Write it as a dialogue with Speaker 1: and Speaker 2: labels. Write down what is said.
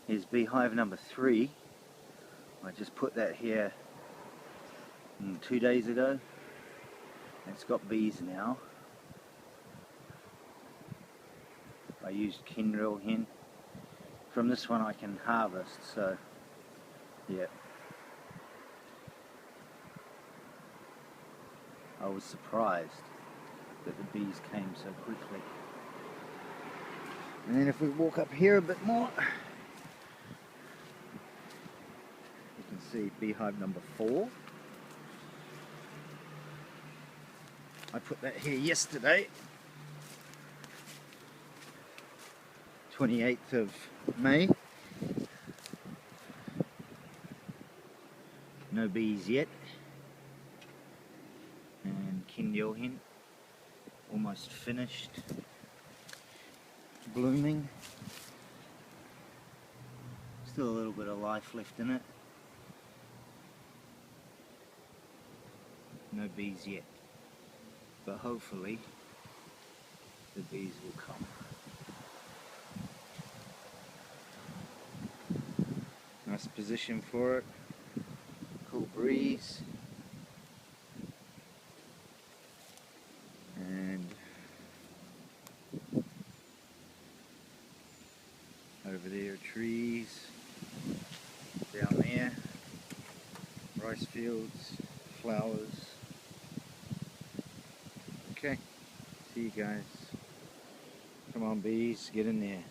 Speaker 1: Here's beehive number 3. I just put that here 2 days ago. It's got bees now. I used kindrel hen. From this one I can harvest, so yeah. I was surprised that the bees came so quickly. And then if we walk up here a bit more, you can see beehive number 4. I put that here yesterday, 28th of May. No bees yet. And kindrel hen, almost finished, blooming. Still a little bit of life left in it. No bees yet, but hopefully the bees will come. Nice position for it, cool breeze, and over there are trees, down there rice fields, flowers. Okay, see you guys. Come on bees, get in there.